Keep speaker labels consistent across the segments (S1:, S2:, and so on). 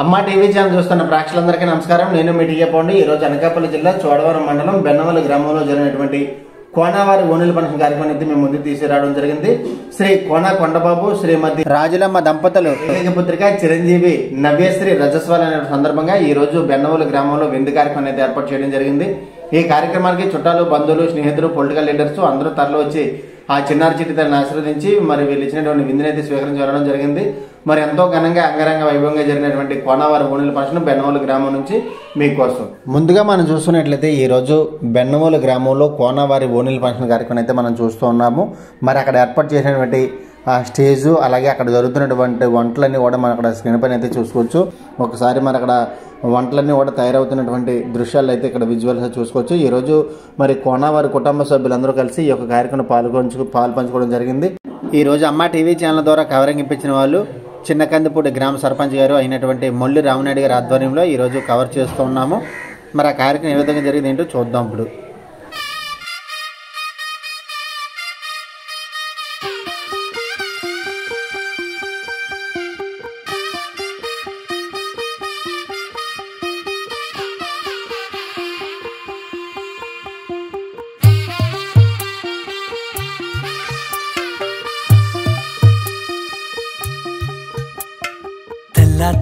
S1: అమ్మా TV channel చూస్తున్న ప్రేక్షకులందరికీ నమస్కారం. నేను మీ టీఏ పౌండి. ఈ రోజు అనకాపల్లి జిల్లా చోడవరం మండలం బెన్నవల గ్రామంలో జరిగినటువంటి కోనావారి ఓణీల పండుగ కార్యక్రమం అయితే మేము ముందుకు తీసుకురావడం జరిగింది. శ్రీ కోన కొండబాబు శ్రీమతి రాజులమ్మ దంపతులు పుత్రిక చిరంజీవి నవ్యశ్రీ రజస్వాల్ అనే సందర్భంగా ఈ రోజు బెన్నవల గ్రామంలో విందు కార్యక్రమం అయితే ఏర్పాటు చేయడం జరిగింది. ఈ కార్యక్రమానికి చుట్టాలు, బంధువులు, స్నేహితులు, పొలిటికల్ లీడర్స్ అందరూ తరలి వచ్చి ఆ చిన్నారి చిట్టి తల్లిని ఆశీర్వదించి మరి వీళ్ళు ఇచ్చినటువంటి విందునైతే స్వీకరించడం జరిగింది. మరి ఎంతో ఘనంగా అంగరంగ వైభవంగా జరిగినటువంటి కోనవారి ఓణీల పండుగ బెన్నవోలు గ్రామం నుంచి మీకోసం. ముందుగా మనం చూస్తున్నట్లయితే ఈ రోజు బెన్నవోలు గ్రామంలో కోనవారి ఓణీల పండుగ కార్యక్రమం అయితే మనం చూస్తూ ఉన్నాము. మరి అక్కడ ఏర్పాటు చేసినటువంటి స్టేజు, అలాగే అక్కడ జరుగుతున్నటువంటి వంటలన్నీ కూడా మనం అక్కడ స్క్రీన్ పైన అయితే చూసుకోవచ్చు. ఒకసారి మరి అక్కడ వంటలన్నీ కూడా తయారవుతున్నటువంటి దృశ్యాలు అయితే ఇక్కడ విజువల్స్ చూసుకోవచ్చు. ఈరోజు మరి కోనవారి కుటుంబ సభ్యులందరూ కలిసి ఈ యొక్క కార్యక్రమం పాలు పంచుకోవడం జరిగింది. ఈ రోజు అమ్మ టీవీ ఛానల్ ద్వారా కవరింగ్ ఇప్పించిన వాళ్ళు చిన్నకందిపూడి గ్రామ సర్పంచ్ గారు అయినటువంటి మొల్లి రామనాయుడు గారి ఆధ్వర్యంలో ఈరోజు కవర్ చేస్తూ ఉన్నాము. మరి ఆ కార్యక్రమం ఏ విధంగా జరిగింది ఏంటో చూద్దాం ఇప్పుడు.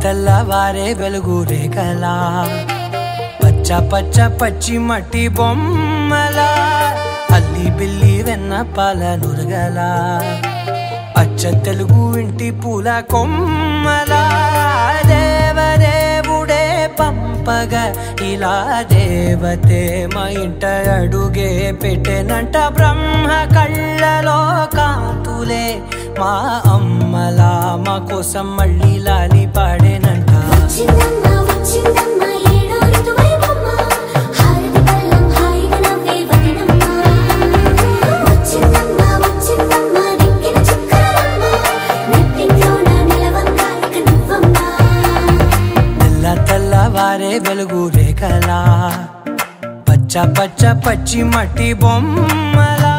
S2: తెల్లవారే వెలుగు రేఖలా, పచ్చ పచ్చ పచ్చి మట్టి బొమ్మలా, అల్లి బిల్లి వెన్న పాల నురగలా, అచ్చ తెలుగు ఇంటి పూల కొమ్మలా, దేవదేవుడే పంపగా ఇలా దేవతే మా ఇంట అడుగే పెట్టెనంట. బ్రహ్మ కళ్ళలో కాంతులే మా అమ్మలా మా కోసం మళ్ళీ లాలి పాడేనంట. తెల్లవారే వెలుగు రేఖలా, పచ్చ పచ్చ పచ్చి మట్టి బొమ్మలా,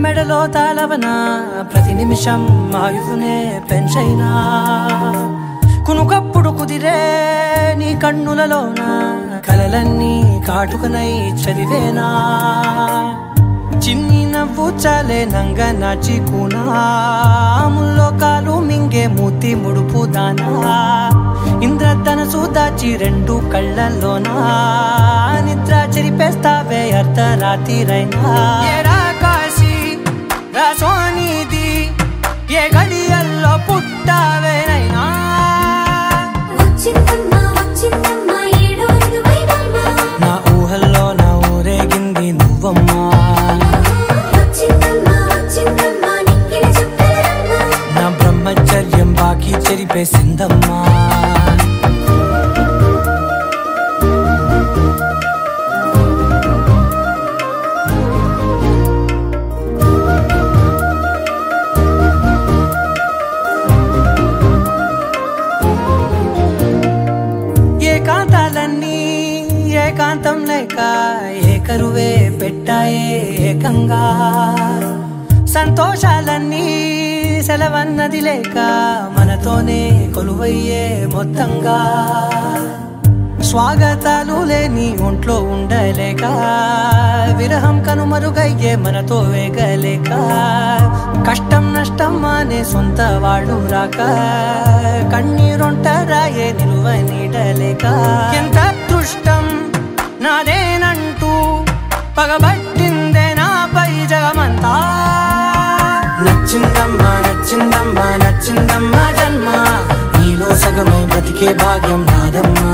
S2: మెడలో తాళవన ప్రతి నిమిషం ఆయుధునే పెంచైనా, కునుకప్పుడు కుదిరే నీ కన్నులలోన కలలన్నీ కాటుకనై చదివేనా. చిన్ని నవ్వు చాలే నంగ నాచి కూనాముల్లో కాలు మింగే మూతి ముడుపు దానా, ఇంద్రధనసు దాచి రెండు కళ్ళల్లోనా నిద్ర చెరిపేస్తావే అర్ధరాత్రిరైనా. సోనిది ఏ గడియల్లో పుట్టావేనైనా, నా ఊహల్లో నా ఊరేగింది నువ్వమ్మా, నా బ్రహ్మచర్యం బాకీ చెరిపేసిందమ్మా. ఏకాంతం లేక ఏకరువే పెట్టాయే ఏకంగా, సంతోషాలన్నీ సెలవన్నది లేక మనతోనే కొలువయ్యే మొత్తంగా. స్వాగతాలు లేని ఒంట్లో ఉండలేక, విరహం కనుమరుగయ్యే మనతో వేగలేక, కష్టం నష్టం అనే సొంత వాళ్ళు రాక, కన్నీరొంటరాయే నిలువ నీడలేక, ఎంత అదృష్టం నాదేనంటూ పగబట్టిందే నాపై జగమంతా. నచ్చిందమ్మా నచ్చిందమ్మా నచ్చిందమ్మా జన్మ, నీలో సగమై బ్రతికే భాగ్యం నాదమ్మా.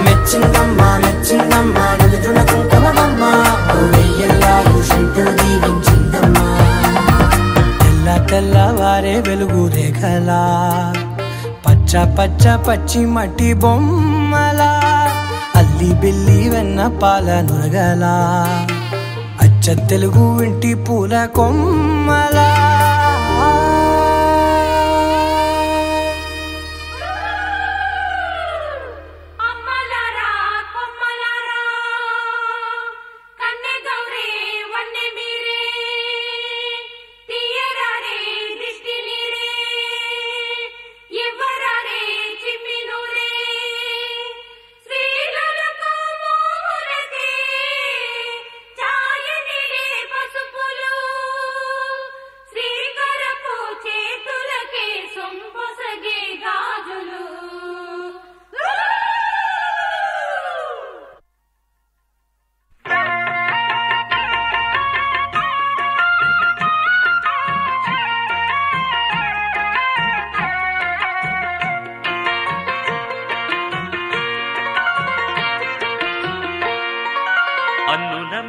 S2: మెచ్చిందమ్మా మెచ్చిందమ్మా నిలుచున కుంకుమమ్మా, వెయ్యల్లాగు శంకులు దీవించిందమ్మా. తెల్లవారే వెలుగు రేఖలా, పచ్చ పచ్చ పచ్చి మట్టి బొమ్మలా, అల్లి అల్లి బిల్లి వెన్న పాల నురగలా అచ్చ తెలుగు ఇంటి పూల కొమ్మలా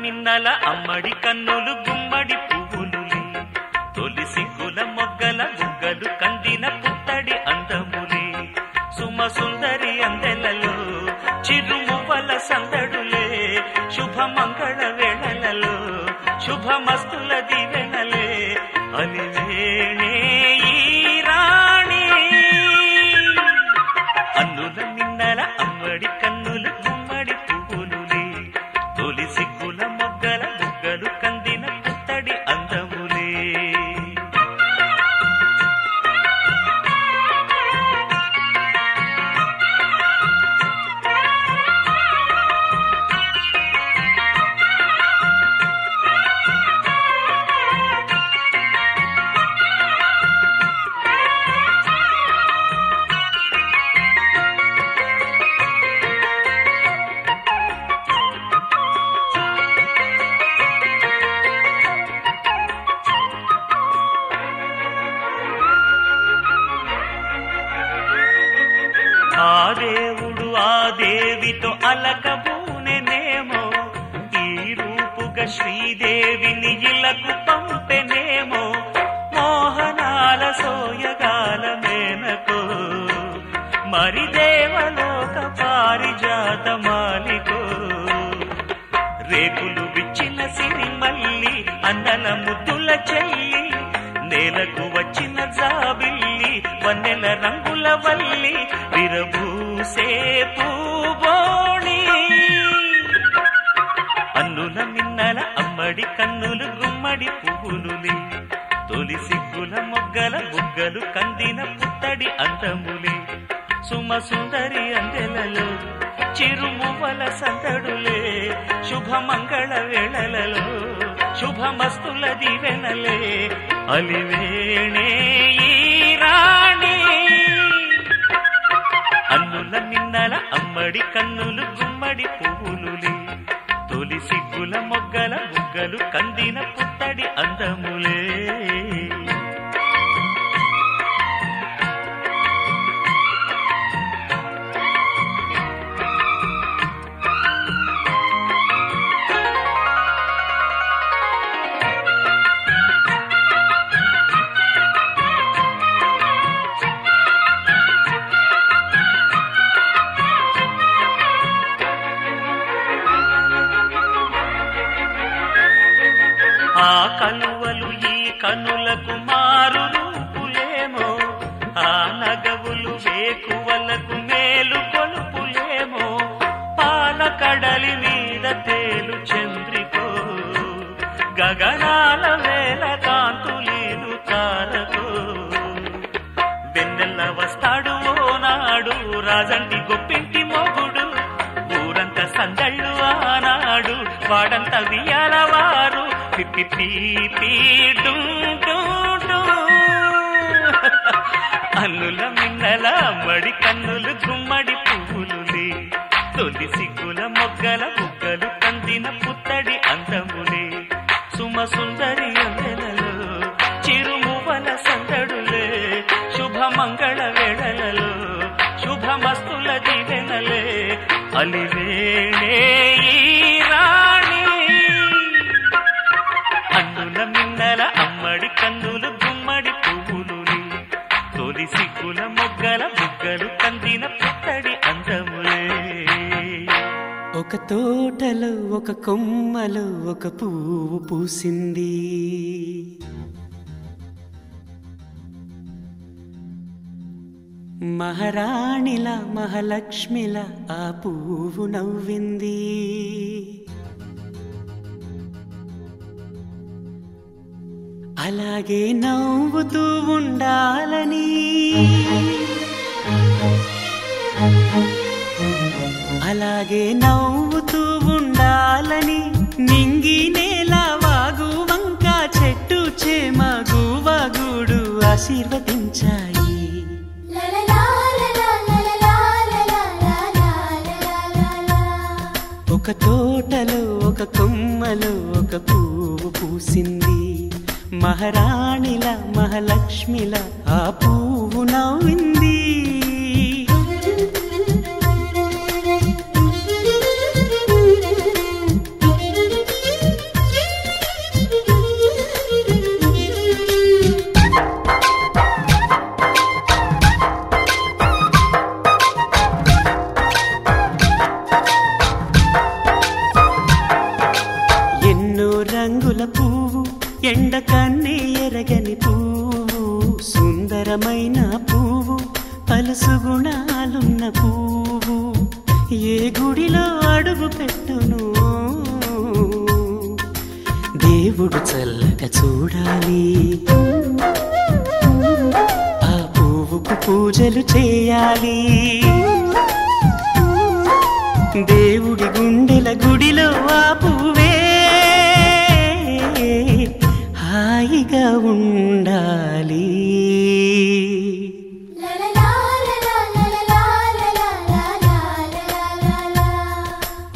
S3: మిన్నల అమ్మడి కన్నులు గుమ్మడి పువ్వులులే తొలి సిగ్గుల మొగ్గల బుగ్గలు కందిన పుత్తడి అందములే సుమ సుందరి అందెలలో చిరుమువ్వల సందడులే శుభ మంగళ వేళలలో శుభమస్తుల దీవెనలే అలివేణే ఈ రాణి అన్నుల మిన్నల అమ్మడి కన్నులు గుమ్మడి పువ్వులులే తొలి సిగ్గుల మొగ్గల బుగ్గలు కందిన పుత్తడి అందములే ఆ దేవుడు ఆ దేవితో అలకబూనెనేమో ఈ రూపుగా శ్రీదేవిని ఇలకు పంపెనేమో మోహనాల సోయగాల మేనకో మరి దేవలోక పారిజాత మాలికో రేకులు విచ్చిన సిరిమల్లి అందల ముద్దుల చెల్లి నేలకు వచ్చిన జాబిల్లి వన్నెల రంగుల వల్లి విరబూసే పూబోణి అన్నుల మిన్నల అమ్మడి కన్నులు గుమ్మడి పువ్వులులే తొలి సిగ్గుల మొగ్గల బుగ్గలు కందిన పుత్తడి అందములే సుమ సుందరి అందెలలో చిరుమువ్వల సందడులే శుభమంగళ వేళలలో శుభమస్తుల దీవెనలే అలివేణే ఈ రాణి అన్నుల మిన్నల అమ్మడి కన్నులు గుమ్మడి పువ్వులులే తొలి సిగ్గుల మొగ్గల బుగ్గలు కందిన పుత్తడి అందములే ఆ కలువలు ఈ కనులకు మారు రూపులేమో ఆ నగవులు వేకువలకు మేలు కొలుపులేమో పాల కడలి మీద తేలు చంద్రికో గగనాల వేల కాంతులీలు తారకో వెన్నెల్ల వస్తాడు ఓనాడు రాజంటి గొప్పింటి మొగుడు ఊరంతా సందళ్ళు ఆనాడు వాడంతా వియాలవారు అన్నుల మిన్నల మడి కన్నులు గుమ్మడి పువ్వులులే తొలి సిగ్గుల మొగ్గల బుగ్గలు కందిన పుత్తడి అందములే సుమ సుందరి అందెలలో చిరుమువ్వల సందడులే శుభమంగళ వేళలలో శుభమస్తుల దీవెనలే అలివేణే ఈ రాణి అన్నుల మిన్నల అమ్మడి కన్నులు గుమ్మడి పువ్వులులే తొలి సిగ్గుల మొగ్గల బుగ్గలు కందిన పుత్తడి అందములే
S4: తోటలో ఒక కొమ్మలో ఒక పువ్వు పూసింది. మహారాణిలా మహాలక్ష్మిలా ఆ పువ్వు నవ్వింది. అలాగే నవ్వుతూ ఉండాలని, అలాగే నవ్వుతూ ఉండాలని నింగి నేల వాగు వంక చెట్టు చేమ గువగూడు ఆశీర్వదించాయి. ఒక తోటలో ఒక కొమ్మలో ఒక పువ్వు పూసింది. మహారాణిల మహాలక్ష్మిల ఆ పువ్వు నవ్వింది. రంగుల పువ్వు ఎండ కన్నే ఎరగని పువ్వు, సుందరమైన పువ్వు పలుసు గుణాలున్న పువ్వు. ఏ గుడిలో అడుగు పెట్టును దేవుడు చల్లగా చూడాలి. ఆ పువ్వుకు పూజలు చేయాలి. దేవుడి గుండెల గుడిలో ఆ పువ్వే హాయిగా ఉండాలి.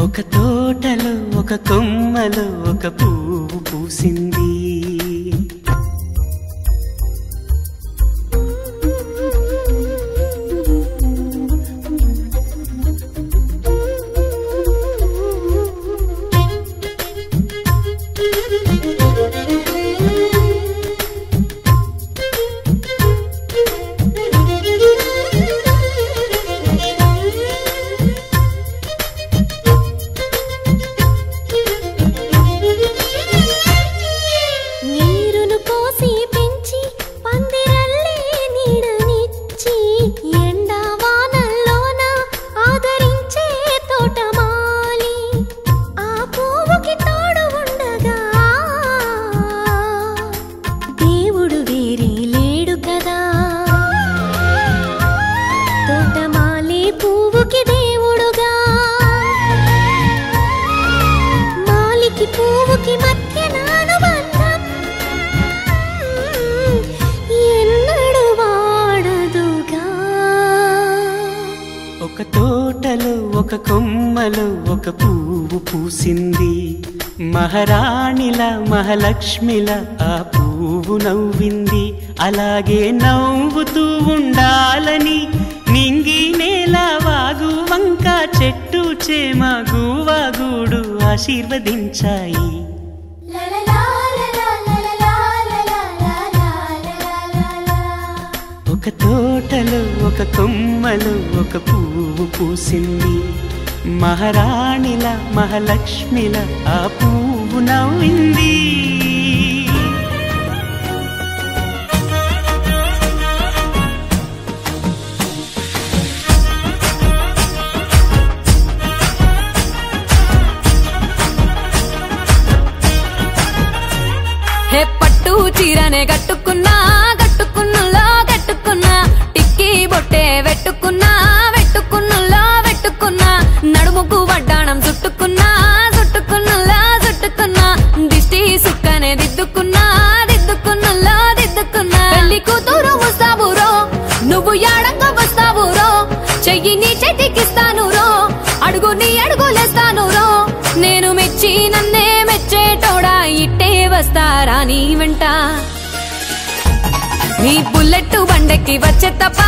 S4: ఒక తోటలో ఒక కొమ్మలో ఒక పువ్వు పూసింది. ఒక తోటలో ఒక కొమ్మలో ఒక పువ్వు పూసింది. మహారాణిల మహాలక్ష్మిల ఆ పువ్వు నవ్వింది. అలాగే నవ్వుతూ ఉండాలని నింగి నేల వాగు వంక చెట్టు చేమ గువగూడు ఆశీర్వదించాయి. ఒక తోటలో ఒక కొమ్మలో ఒక పువ్వు పూసింది. మహారాణిల మహాలక్ష్మిల ఆ పువ్వు నవ్వింది.
S5: హే పట్టు చీరనే కట్టుకున్నా, కట్టుకున్నులో కట్టుకున్నా, టిక్కీ బొట్టే వెట్టుకున్నా, వెట్టుకున్నులో వెట్టుకున్నా, నడుముకు వడ్డాణం చుట్టుకున్నా, చుట్టుకున్నులో చుట్టుకున్నా, దిష్టి సుక్కనే దిద్దుకున్నా, దిద్దుకున్నులో దిద్దుకున్నా. పెళ్లి కూతురు వస్తావురో, నువ్వు యాడంగా వస్తావురో, చెయ్యి నీ చేతికిస్తాను రో, అడుగు నీ అడుగులేస్తాను రో, నేను మెచ్చి నన్నే మెచ్చేటోడా ఇట్టే వస్తారా నీ వెంట. నీ బుల్లెట్టు బండెక్కి వచ్చే తప్ప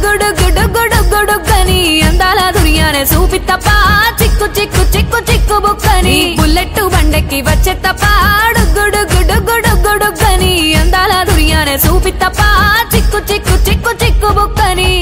S5: గుడుగుడుగుడుగుడుగుడుగని అందాల దునియానే చూపి తప్ప చిక్కు చిక్కు చిక్కు చిక్కు బుక్కని. బుల్లెట్టు బండెక్కి వచ్చే తప్ప గుడుగుడుగుడుగుడుగని అందాల దునియానే చూపి తప్ప చిక్కు చిక్కు చిక్కు చిక్కు బుక్కని.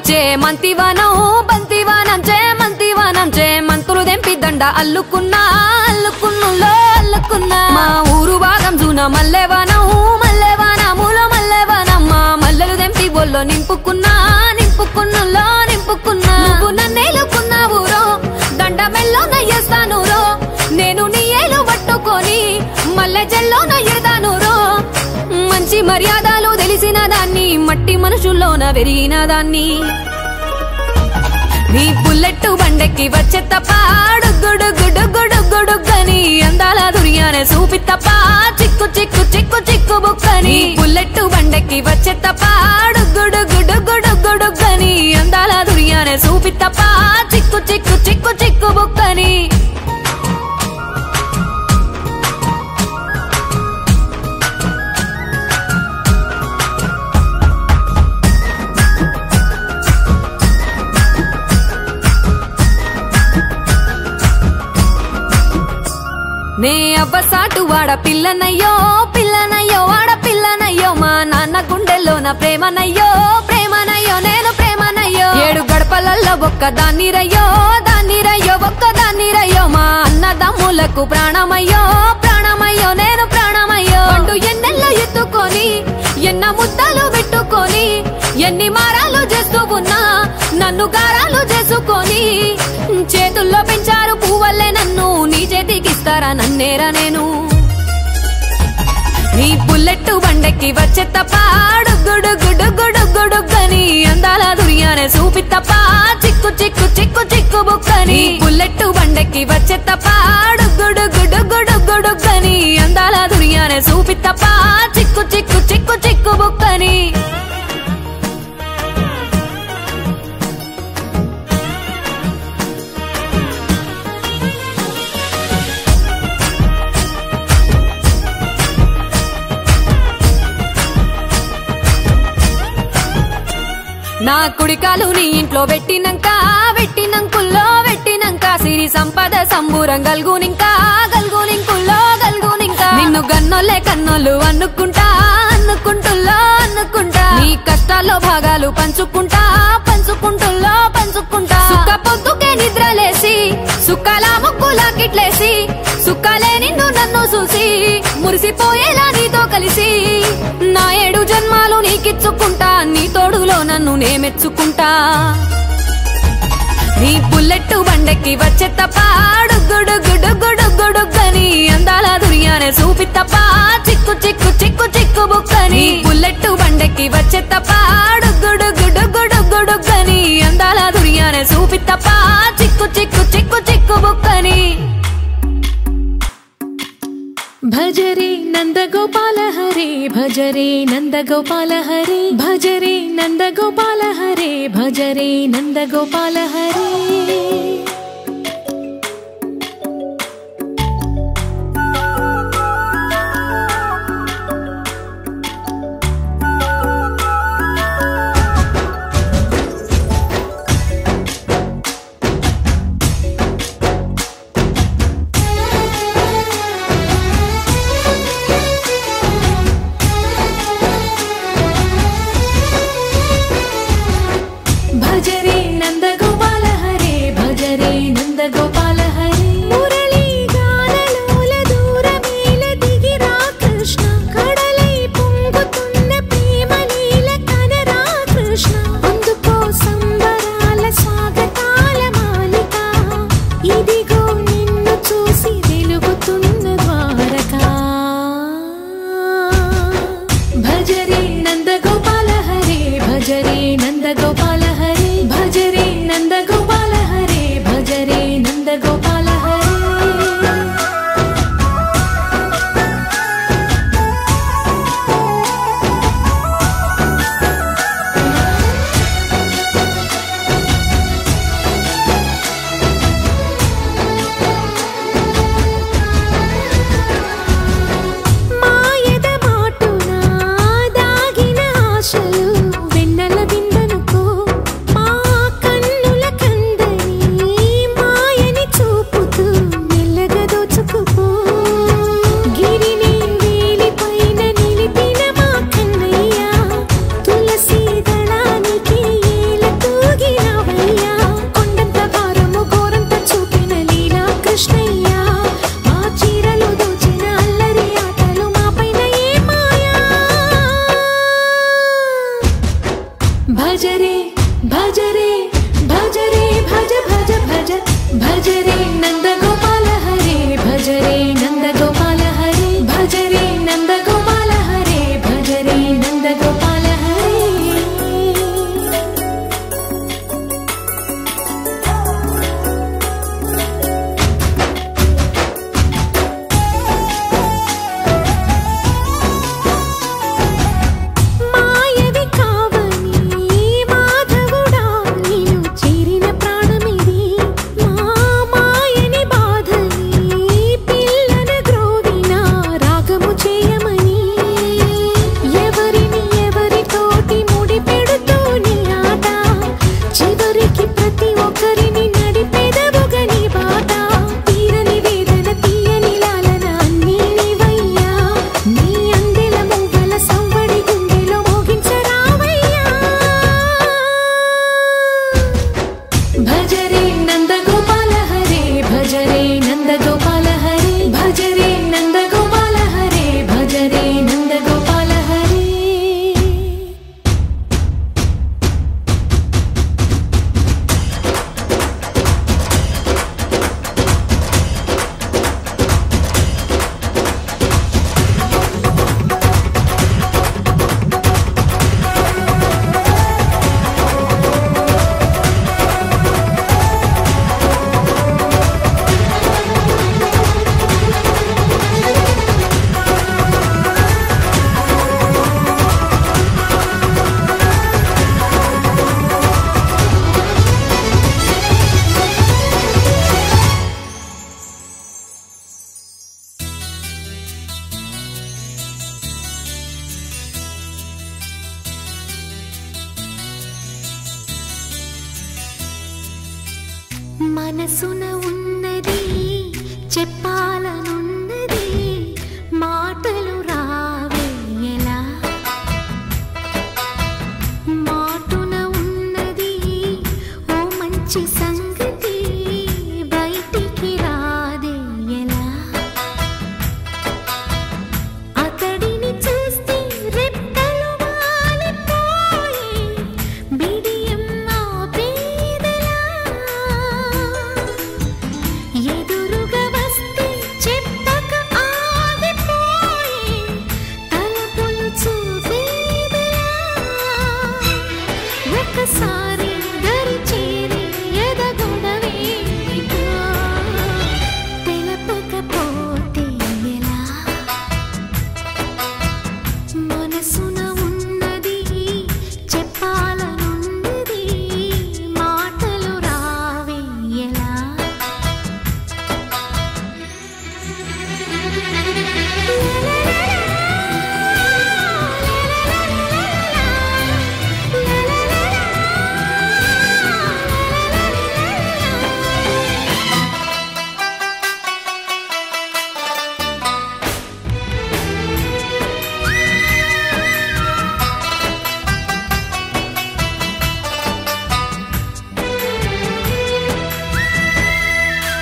S5: చేమంతివనం బంతివనం చేమంతివనం చేమంతులు దెంపి దండ అల్లుకున్నా అల్లుకున్నులో అల్లుకున్నా మా ఊరు భాగం జూన మల్లెవనం మల్లెవనములో మల్లెవనం మా మల్లెలు దెంపి ఒళ్ళో నింపుకున్నా నింపుకున్నులో నింపుకున్నా నువ్వు నన్నేలుకున్నావు రో దండ మెల్లో నయ్యేస్తాను రో నేను నీ ఏలు పట్టుకొని మల్లె జల్లో నయ్యేదాను రో మంచి మర్యాదలు తెలిసిన దాన్ని మట్టి మనుషుల్లోన పెరిగిన దాన్ని నీ బుల్లెట్టు బండెక్కి వచ్చే తప్ప గుడుగుడుగుడుగుడుగుడుగని అందాల దుర్యానే చూపి తప్ప చిక్కు చిక్కు చిక్కు చిక్కు బుక్కని బుల్లెట్టు బండెక్కి వచ్చే తప్ప గుడుగుడుగుడుగుడుగని అందాల దుర్యానే చూపి తప్ప చిక్కు చిక్కు చిక్కు చిక్కు బుక్కని నే అవ్వసాటు వాడ పిల్లనయ్యో పిల్లనయ్యో వాడ పిల్లనయ్యో మా నాన్న గుండెల్లోన ప్రేమనయ్యో ప్రేమనయ్యో నేను ప్రేమనయ్యో 7 గడపలల్లో ఒక్కదాన్ని రయ్యో దాన్ని రయ్యో ఒక్కదాన్ని రయ్యో మా అన్నదమ్ములకు ప్రాణమయ్యో ప్రాణమయ్యో నేను ప్రాణమయ్యో అంటూ ఎన్నెల్లో ఎత్తుకొని ఎన్న ముద్దలు పెట్టుకొని ఎన్ని మారాలు చేస్తూ ఉన్నా నన్ను గారాలు చేసుకొని చేతుల్లో పెంచారు పువ్వల్లే నన్ను నీ చేతికిస్తారా నన్నేరా నేను నీ బుల్లెట్టు బండెక్కి వచ్చే తప్ప గుడుగుడుగుడుగుడుగని అందాల దుర్యానే చూపి తప్ప చిక్కు చిక్కు చిక్కు చిక్కు బుక్కని బుల్లెట్టు బండెక్కి వచ్చే తప్ప గుడుగుడుగుడుగుడుగని అందాల దుర్యానే చూపి తప్ప చిక్కు చిక్కు చిక్కు చిక్కు బుక్కని నా కుడికాలు నీ ఇంట్లో పెట్టినంకుల్లో పెట్టినంక సిరి సంపద సంబూరం గల్గునింకా గల్గునింకుల్లో గల్గునింకా నిన్ను గన్నోలే కన్నోలు అనుకుంటా అనుకుంటుల్లో అనుకుంటా నీ కష్టాల్లో భాగాలు పంచుకుంటా పంచుకుంటుల్లో పంచుకుంటా సుఖ పొద్దుకే నిద్రలేసి సుఖాల ముక్కులా కిట్లేసి సుఖాలే నిన్ను నన్ను చూసి మురిసిపోయేలా నీతో కలిసి నా 7 జన్మాలు నీకిచ్చుకుంటా నీ తోడులో నన్ను నే మెచ్చుకుంటా నీ బుల్లెట్టు బండెక్కి వచ్చే తప్ప గుడుగుడుగుడుగుడుగని అందాల దుర్యానే చూపి తప్ప చిక్కు చిక్కు చిక్కు చిక్కు బుక్కని బుల్లెట్టు బండెక్కి వచ్చే తప్ప గుడుగుడుగుడుగుడుగని అందాల దుర్యానే చూపి తప్ప చిక్కు చిక్కు చిక్కు చిక్కు బుక్కని
S6: భజరే నందగోపాల హరే భజరే నందగోపాల హరే భజరే నందగోపాల హరే భజరే నందగోపాల హరే భజరే నందగోపాల హరే భజరే నందగోపాల హరే మురళీ గానలోల దూరమేల దిగిరా కృష్ణ కడలై పొంగుతున్న ప్రేమ లీల కనరా కృష్ణ అందుకో సంబరాల స్వాగతాల మాలిక ఇదిగో నిన్ను చూసి వెలుగుతున్న ద్వారకా భజరే నందగోపాల హరే భజరే నందగోపాల హరే భజరే నందగోపాల హరే భజరే నందగోపాల హరే మాయద మాటున దాగిన ఆశలు వెన్నెల బిందనుకో మా కన్నుల కందని మాయని చూపు మనసున ఉన్నది చెప్పాలనున్నది మాటలు రావే ఎలా మాటున ఉన్నది ఓ మంచి సంగతి బయటికి రాదే ఎలా అతడిని చూస్తే రెప్పలు వాలిపోయి బిడియం ఆపేదెలా ఎదురుగా వస్తే చెప్పక ఆగిపోయి తలపులు చూపేదెలా ఒక్కసారి దరి చేరి ఎదగొడవేమిటో తెలపకపోతే ఎలా మనసున ఉన్నది చెప్పాలనున్నది మాటలు రావే ఎలా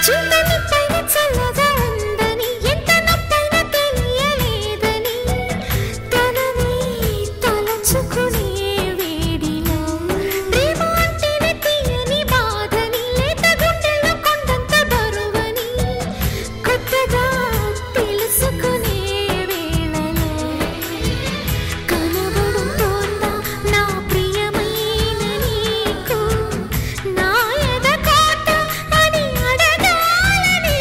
S6: చింతని పైన చల్లగా ఉందని ఎంత నొప్పైన తెలియలేదని తనని తలచుకునే వేడిలో ప్రేమ అంటేనే తీయని బాధని లేత గుండెలో కొండంత బరువని కొత్తగా తెలుసుకునే వేళలో కనబడుతోందా నా ప్రియమైన నీకు నా ఎదకోట అని అడగాలని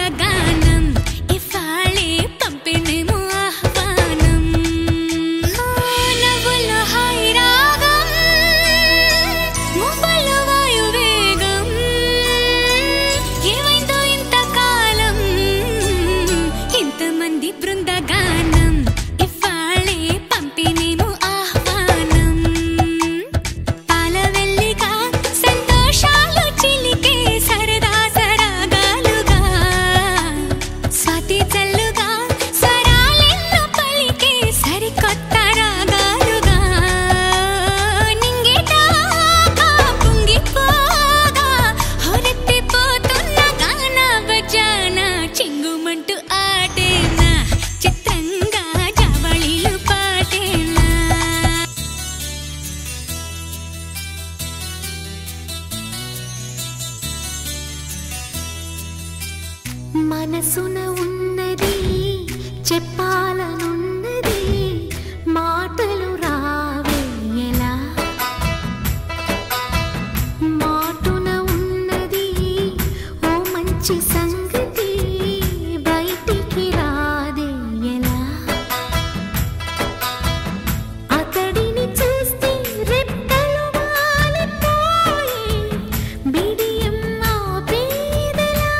S6: బృందగానం ఇవాళే పంపిణేమో ఆహ్వానం నవ్వుల హాయి రాగం మువ్వల వాయువేగం ఏమైందో ఇంతకాలం ఇంతమంది బృందగానం ఇవాళే పంపిణేమో ఆహ్వానం పాలవెల్లిగా సంతోషాలు చిలికే సరదా సరాగాలుగా స్వాతి చల్లుగా స్వరాలెన్నో పలికే సరికొత్త రాగాలుగా నింగిటాగా పొంగిపోగా హొరెత్తిపోతున్న గాన బజాన చింగుమంటూ ఆటేనా చిత్రంగా జావళీలు పాటేనా మనసున ఉన్నది చెప్పాలనున్నది మాటలు రావే ఎలా మాటున ఉన్నది ఓ మంచి సంగతి బయటికి రాదే ఎలా అతడిని చూస్తే రెప్పలు వాలిపోయి బిడియం ఆపేదెలా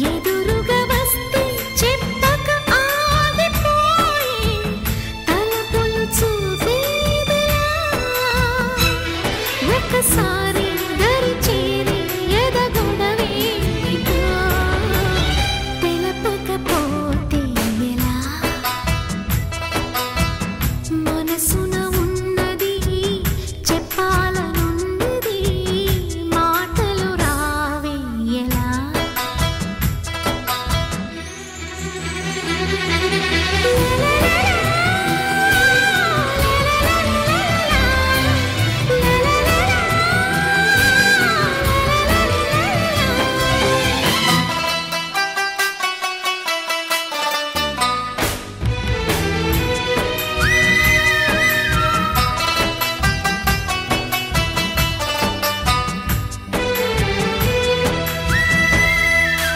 S6: ఎదురుగా వస్తే చెప్పక ఆగిపోయి తలపులు చూసేదెలా ఒకసారి దరి చేరి ఎదగొడవేమిటో తెలపకపోతే ఎలా మనసున ఉన్నది చెప్పాలనున్నది మాటలు రావే ఎలా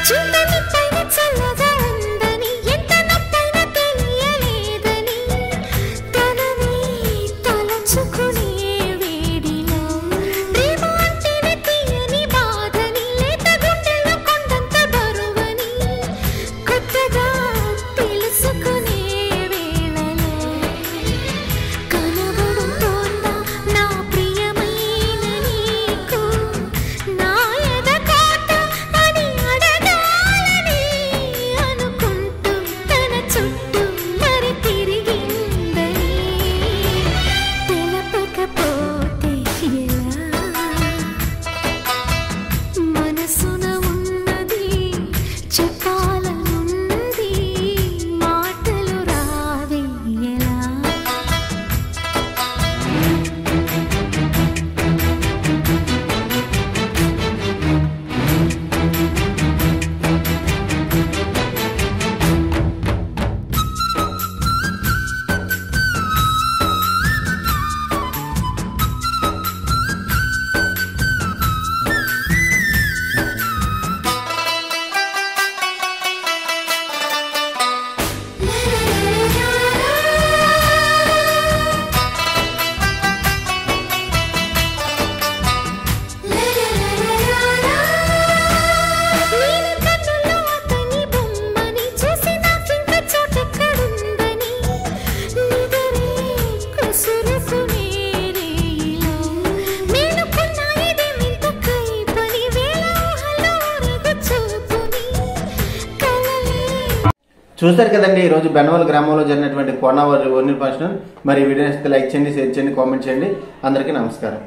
S6: చింతని పైన చల్లగా ఉందని ఎంత నొప్పైన తెలియలేదని తనని తలచుకునే వేడిలో ప్రేమ అంటేనే తీయని బాధని లేత గుండెలో కొండంత బరువని కొత్తగా తెలుసుకునే వేళలో కనబడుతోందా నా ప్రియమైన నీకు నా ఎదకోట అని అడగాలని అనుకుంటూ తన చుట్టూ మరి తిరిగిందని తెలపకపోతే ఎలా మనసున ఉన్నది చెప్పాలనున్నది మాటలు రావే ఎలా నేను కన్నుల్లో అతని బొమ్మని చూసి నాకింక చోటెక్కడుందని నిదరే కుసురుకునే రేయిలో మేలుకున్న ఇదేమింత కైపని వేళ ఊహలో ఊరేగు చూపుని కలలే
S1: చూస్తారు కదండి ఈ రోజు బెన్నవల్ గ్రామంలో జరిగినటువంటి కోనావారి ఓన్లీ ఫంక్షన్. మరి ఈ వీడియోని లైక్ చేయండి, షేర్ చేయండి, కామెంట్ చేయండి. అందరికీ నమస్కారం.